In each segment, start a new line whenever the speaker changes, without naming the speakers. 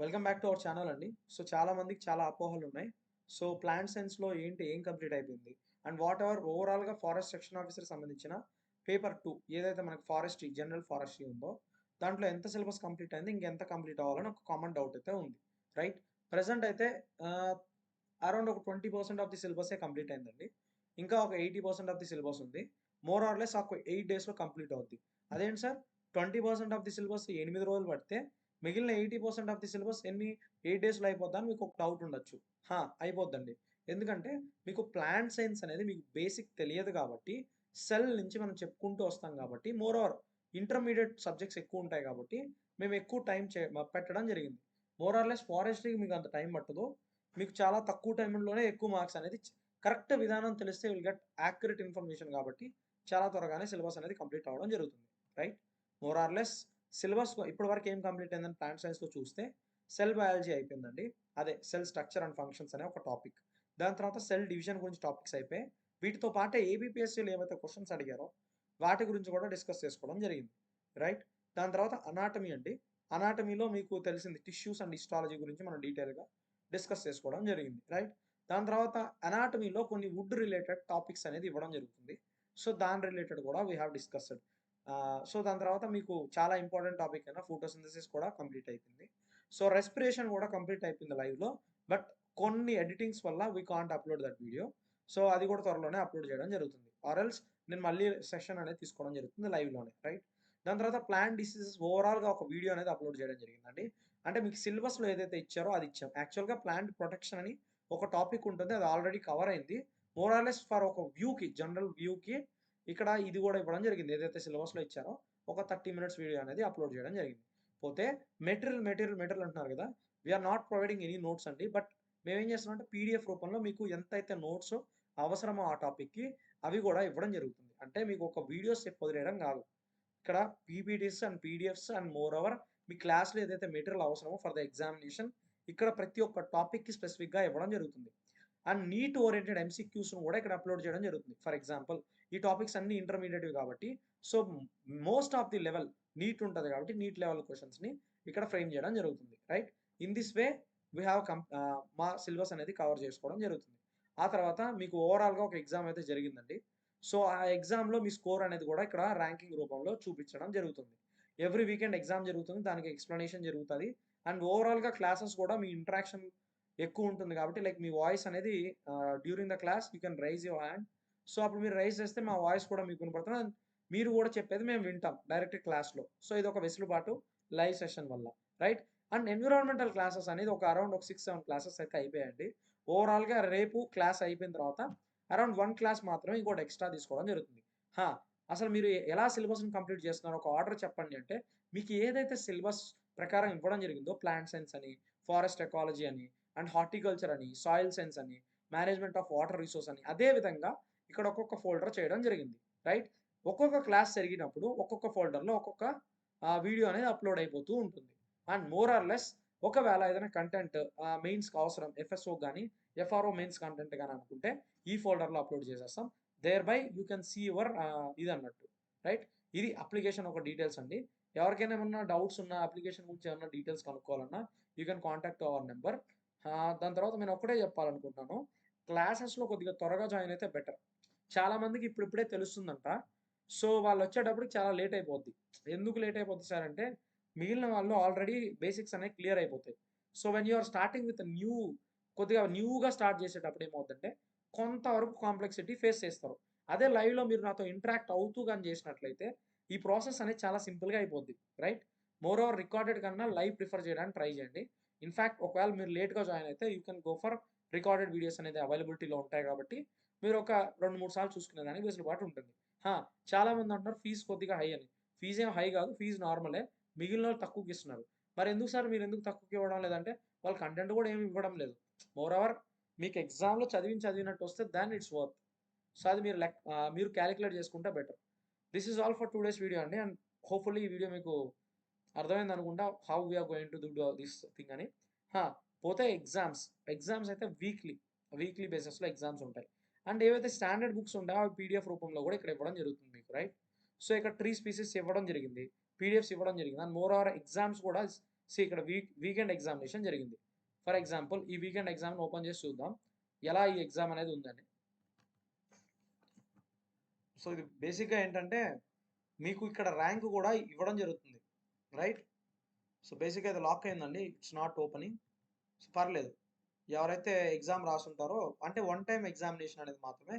Welcome back to our channel అండి. So చాలా మందికి చాలా అపోహలు ఉన్నాయి. సో ప్లాంట్ సైన్స్‌లో ఏం కంప్లీట్ అయిపోయింది? అండ్ వాట్ ఎవర్ ఓవరాల్‌గా ఫారెస్ట్ సెక్షన్ ఆఫీసర్ సంబంధించిన పేపర్ 2 ఏదైతే మనకి ఫారెస్ట్రీ, జనరల్ ఫారెస్ట్రీ ఉందో దాంట్లో ఎంత సిలబస్ కంప్లీట్ అయింది? ఇంకెంత కంప్లీట్ అవ్వాలని ఒక కామన్ డౌట్ అయితే ఉంది. రైట్? ప్రెజెంట్ అయితే ఆహ్, అరౌండ్ ఒక 20% ఆఫ్ ది సిలబసే కంప్లీట్ అయిందండి. ఇంకా ఒక 80% ఆఫ్ ది సిలబస్ ఉంది. మోర్ ఆర్ లెస్ ఒక 8 డేస్‌లో కంప్లీట్ అవుద్ది. అదేంటి సార్ 20% ఆఫ్ ది సిలబస్ 8 రోజులు పడితే మిగిలిన 80% ఆఫ్ ది సిలబస్ 8 డేస్‌లో అయిపోద్దా అని మీకు ఒక డౌట్ ఉండొచ్చు. అయిపోద్దండి. ఎందుకంటే మీకు ప్లాంట్ సైన్స్ అనేది మీకు బేసిక్ తెలియదు కాబట్టి, సెల్ నుంచి మనం చెప్పుకుంటూ వస్తాం కాబట్టి, మోర్ ఓవర్ ఇంటర్మీడియేట్ సబ్జెక్ట్స్ ఎక్కువ ఉంటాయి కాబట్టి, మేము ఎక్కువ టైం పెట్టడం జరిగింది. మోర్ ఆర్ లెస్ ఫారెస్ట్‌రీకి మీకు అంత టైం పట్టదు. మీకు చాలా తక్కువ టైంలోనే ఎక్కువ మార్క్స్ అనేది కరెక్ట్ విధానం తెలిస్తే విల్ గెట్ యాక్యురేట్ ఇన్ఫర్మేషన్ కాబట్టి, చాలా త్వరగానే సిలబస్ అనేది కంప్లీట్ అవ్వడం జరుగుతుంది. Right? More or less syllabus ఇప్పటి వరకు ఏం కంప్లీట్ అయిందని ప్లాంట్ సైన్స్‌లో చూస్తే సెల్ బయాలజీ అయిపోయిందండి. అదే సెల్ స్ట్రక్చర్ అండ్ ఫంక్షన్స్ అనే ఒక టాపిక్. దాని తర్వాత సెల్ డివిజన్ గురించి టాపిక్స్ అయిపోయాయి. వీటితో పాటే ఏబీపీఎస్సీలో ఏవైతే క్వెషన్స్ అడిగారో వాటి గురించి కూడా డిస్కస్ చేసుకోవడం జరిగింది. రైట్? దాని తర్వాత అనాటమీ అండి. అనాటమీలో మీకు తెలిసింది టిష్యూస్ అండ్ హిస్టాలజీ గురించి మనం డీటెయిల్‌గా డిస్కస్ చేసుకోవడం జరిగింది. రైట్? దాని తర్వాత అనాటమీలో కొన్ని వుడ్ రిలేటెడ్ టాపిక్స్ అనేది ఇవ్వడం జరుగుతుంది. సో, దాని రిలేటెడ్ కూడా వి హావ్ డిస్కస్డ్. సో, దాని తర్వాత మీకు చాలా ఇంపార్టెంట్ టాపిక్ అయిన ఫోటోసింథసిస్ కూడా కంప్లీట్ అయిపోయింది. సో, రెస్పిరేషన్ కూడా కంప్లీట్ అయిపోయింది లైవ్‌లో. బట్ కొన్ని ఎడిటింగ్స్ వల్ల we can't upload that video. So, అది కూడా త్వరలోనే అప్‌లోడ్ చేయడం జరుగుతుంది. ఆర్ ఎల్స్ నేను మళ్ళీ సెషన్ అనేది తీసుకోవడం జరుగుతుంది లైవ్‌లోనే. రైట్? దాని తర్వాత ప్లాంట్ డిసీజెస్ ఓవరాల్‌గా ఒక వీడియో అనేది అప్‌లోడ్ చేయడం జరిగిందండి. అంటే మీకు సిలబస్‌లో ఏదైతే ఇచ్చారో అది ఇచ్చాం. యాక్చువల్‌గా ప్లాంట్ ప్రొటెక్షన్ అని ఒక టాపిక్ ఉంటుంది. అది ఆల్రెడీ కవర్ అయింది. మోర్ ఆర్ లెస్ ఫర్ ఒక వ్యూకి, జనరల్ వ్యూకి ఇక్కడ ఇది కూడా ఇవ్వడం జరిగింది. ఏదైతే సిలబస్‌లో ఇచ్చారో ఒక 30 మినిట్స్ వీడియో అనేది అప్‌లోడ్ చేయడం జరిగింది. పోతే మెటీరియల్ అంటున్నారు కదా! We are not providing any notes అండి. బట్ మేమేం చేస్తున్నామంటే పీడీఎఫ్ రూపంలో మీకు ఎంతైతే నోట్స్ అవసరమో ఆ టాపిక్‌కి అవి కూడా ఇవ్వడం జరుగుతుంది. అంటే మీకు ఒక వీడియోస్ చెప్పి వదిలేయడం కాదు. ఇక్కడ PPTs and PDFs and more over మీ క్లాస్‌లో ఏదైతే మెటీరియల్ అవసరమో ఫర్ ద ఎగ్జామినేషన్ ఇక్కడ ప్రతి ఒక్క టాపిక్‌కి స్పెసిఫిక్‌గా ఇవ్వడం జరుగుతుంది. అండ్ నీట్ ఓరియెంటెడ్ ఎంసీక్యూస్‌ను కూడా ఇక్కడ అప్‌లోడ్ చేయడం జరుగుతుంది. ఫర్ ఎగ్జాంపుల్ ఈ టాపిక్స్ అన్నీ ఇంటర్మీడియేట్‌వి కాబట్టి so, most of the level NEET ఉంటది కాబట్టి నీట్ లెవెల్ క్వెషన్స్‌ని ఇక్కడ ఫ్రేమ్ చేయడం జరుగుతుంది. Right? In this way we have మా సిలబస్ అనేది కవర్ చేసుకోవడం జరుగుతుంది. ఆ తర్వాత మీకు ఓవరాల్‌గా ఒక ఎగ్జామ్ అయితే జరిగిందండి. సో, ఆ ఎగ్జామ్‌లో మీ స్కోర్ అనేది కూడా ఇక్కడ ర్యాంకింగ్ రూపంలో చూపించడం జరుగుతుంది. ఎవ్రీ వీకెండ్ ఎగ్జామ్ జరుగుతుంది. దానికి ఎక్స్‌ప్లనేషన్ జరుగుతది. అండ్ ఓవరాల్‌గా క్లాసెస్ కూడా మీ ఇంటరాక్షన్ ఎక్కువుంటుంది కాబట్టి లైక్ మీ వాయిస్ అనేది during the class you can rise your hand. So, అప్పుడు మీరు రైజ్ చేస్తే మా వాయిస్ కూడా మీకు వినపడుతుంది. అండ్ మీరు కూడా చెప్పేది మేము వింటాం డైరెక్ట్ క్లాస్‌లో. సో, ఇదొక వెసులుబాటు లైవ్ సెషన్ వల్ల. రైట్? అండ్ ఎన్విరాన్మెంటల్ క్లాసెస్ అనేది ఒక అరౌండ్ ఒక 6, 7 క్లాసెస్ అయితే అయిపోయాయండి. ఓవరాల్‌గా రేపు క్లాస్ అయిపోయిన తర్వాత అరౌండ్ 1 క్లాస్ మాత్రమే ఇంకోటి ఎక్స్‌ట్రా తీసుకోవడం జరుగుతుంది. హా! అసలు మీరు ఎలా సిలబస్‌ని కంప్లీట్ చేస్తున్నారో ఒక ఆర్డర్ చెప్పండి అంటే, మీకు ఏదైతే సిలబస్ ప్రకారం ఇవ్వడం జరిగిందో ప్లాంట్ సైన్స్ అని, ఫారెస్ట్ ఎకాలజీ అని, అండ్ హార్టికల్చర్ అని, సాయిల్ సైన్స్ అని, మేనేజ్మెంట్ ఆఫ్ వాటర్ రిసోర్స్ అని, అదే విధంగా ఇక్కడ ఒక్కొక్క ఫోల్డర్ చేయడం జరిగింది. రైట్? ఒక్కొక్క క్లాస్ జరిగినప్పుడు ఒక్కొక్క ఫోల్డర్‌లో ఒక్కొక్క వీడియో అనేది అప్‌లోడ్ అయిపోతూ ఉంటుంది. అండ్ మోర్ ఆర్ లెస్ ఒకవేళ ఏదైనా కంటెంట్ మెయిన్స్‌కి అవసరం ఎఫ్ఎస్ఓకి గాని, ఎఫ్ఆర్ఓ మెయిన్స్ కంటెంట్ గాని అనుకుంటే ఈ ఫోల్డర్‌లో అప్‌లోడ్ చేసేస్తాం. There by you can see your ఇదన్నట్టు. రైట్? ఇది అప్లికేషన్ ఒక డీటెయిల్స్ అండి. ఎవరికైనా ఏమన్నా డౌట్స్ ఉన్నా అప్లికేషన్ గురించి ఏమన్నా డీటెయిల్స్ కనుక్కోవాలన్నా you can contact our number. దాని తర్వాత నేను ఒకటే చెప్పాలనుకుంటున్నాను. క్లాసెస్‌లో కొద్దిగా త్వరగా జాయిన్ అయితే బెటర్. చాలా మందికి ఇప్పుడిప్పుడే తెలుస్తుందంట. సో, వాళ్ళొచ్చేటప్పటికి చాలా లేట్ అయిపోద్ది. ఎందుకు లేట్ అయిపోద్ది సార్ అంటే, మిగిలిన వాళ్ళు ఆల్రెడీ బేసిక్స్ అనేవి క్లియర్ అయిపోతాయి. So, when you are starting with కొద్దిగా న్యూగా స్టార్ట్ చేసేటప్పుడు ఏమవుద్దంటే, కొంతవరకు కాంప్లెక్సిటీ ఫేస్ చేస్తారు. అదే లైవ్‌లో మీరు నాతో ఇంటరాక్ట్ అవుతూ గాని చేసినట్లయితే, ఈ ప్రాసెస్ అనేది చాలా సింపుల్‌గా అయిపోద్ది. రైట్? మోర్ ఓవర్ రికార్డెడ్ కన్నా లైవ్ ప్రిఫర్ చేయడానికి ట్రై చేయండి. ఇన్‌ఫాక్ట్ ఒకవేళ మీరు లేట్‌గా జాయిన్ అయితే you can go for recorded videos అనేది అవైలబిలిటీలో ఉంటాయి కాబట్టి, మీరు ఒక 2, 3 సార్లు చూసుకునేదానికి వెసులుబాటు ఉంటుంది. ఆ! చాలామంది అంటున్నారు ఫీజ్ కొద్దిగా హై అని. ఫీజ్ ఏం హై గాదు. ఫీజ్ నార్మలే. మిగిలినోళ్ళు తక్కువకిస్తున్నారు. మరెందుకు సార్ మీరెందుకు తక్కువకివ్వడం లేదంటే, వాళ్ళు కంటెంట్ గూడా ఏమి ఇవ్వడం లేదు. మోర్ ఓవర్ మీకు ఎగ్జామ్‌లో చదివినట్టొస్తే దెన్ ఇట్స్ వర్త్. సో, అది మీరు కాలిక్యులేట్ చేసుకుంటే better. This is all for today's video అండి. అండ్ హోప్‌ఫుల్లీ ఈ వీడియో మీకు అర్థమైందనుకుంటా. How we are going to do this thing అని. ఆ! పోతే ఎగ్జామ్స్ అయితే వీక్లీ బేసిస్‌లో ఎగ్జామ్స్ ఉంటాయి. అండ్ ఏవైతే స్టాండర్డ్ బుక్స్ ఉంటాయో అవి పీడీఎఫ్ రూపంలో గూడా ఇక్కడ ఇవ్వడం జరుగుతుంది మీకు. రైట్? సో, ఇక్కడ ట్రీ స్పీసీస్ ఇవ్వడం జరిగింది. పీడీఎఫ్స్ ఇవ్వడం జరిగింది. అండ్ మోర్ ఓవర్ ఎగ్జామ్స్ కూడా ఇక్కడ వీకెండ్ ఎగ్జామినేషన్ జరిగింది. ఫర్ ఎగ్జాంపుల్ ఈ వీకెండ్ ఎగ్జామ్ని ఓపెన్ చేసి చూద్దాం ఎలా ఈ ఎగ్జామ్ అనేది ఉందని. సో ఇది బేసిక్గా ఏంటంటే మీకు ఇక్కడ ర్యాంక్ కూడా ఇవ్వడం జరుగుతుంది, రైట్? సో బేసిక్గా ఇది లాక్ అయిందండి, ఇట్స్ నాట్ ఓపెనింగ్. సో పర్లేదు, ఎవరైతే ఎగ్జామ్ రాసుంటారో అంటే వన్ టైం ఎగ్జామినేషన్ అనేది మాత్రమే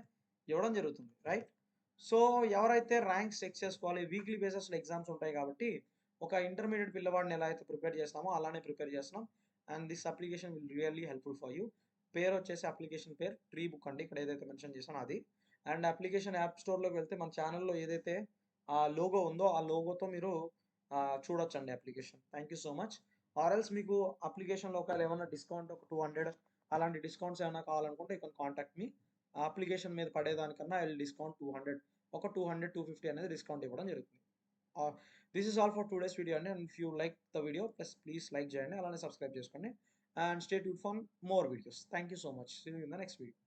ఇవ్వడం జరుగుతుంది, రైట్? సో ఎవరైతే ర్యాంక్స్ చెక్ చేసుకోవాలి, వీక్లీ బేసిస్లో ఎగ్జామ్స్ ఉంటాయి కాబట్టి ఒక ఇంటర్మీడియట్ పిల్లవాడిని ఎలా అయితే ప్రిపేర్ చేస్తామో అలానే ప్రిపేర్ చేస్తున్నాం. And this application will really helpful for you. పేరు వచ్చేసి అప్లికేషన్ పేరు ట్రీ బుక్ అండి, ఇక్కడ ఏదైతే మెన్షన్ చేసానో అది. అండ్ అప్లికేషన్ యాప్ స్టోర్లోకి వెళ్తే మన ఛానల్లో ఏదైతే ఆ లోగో ఉందో ఆ లోగోతో మీరు చూడొచ్చండి application. Thank you so much. ఆర్ఎల్స్ మీకు అప్లికేషన్లో ఒకవేళ ఏమైనా డిస్కౌంట్ ఒక 200 అలాంటి డిస్కౌంట్స్ ఏమైనా కావాలనుకుంటే you can contact me. Application మీద పడేదానికన్నా ఐ విల్ డిస్కౌంట్ 200, ఒక 200 250 అనేది డిస్కౌంట్ ఇవ్వడం జరుగుతుంది. This is all for today's video అండి. And if you like the video please like చేయండి, అలానే సబ్స్క్రైబ్ చేసుకోండి. And stay tune for more videos. Thank you so much. See you in the next video.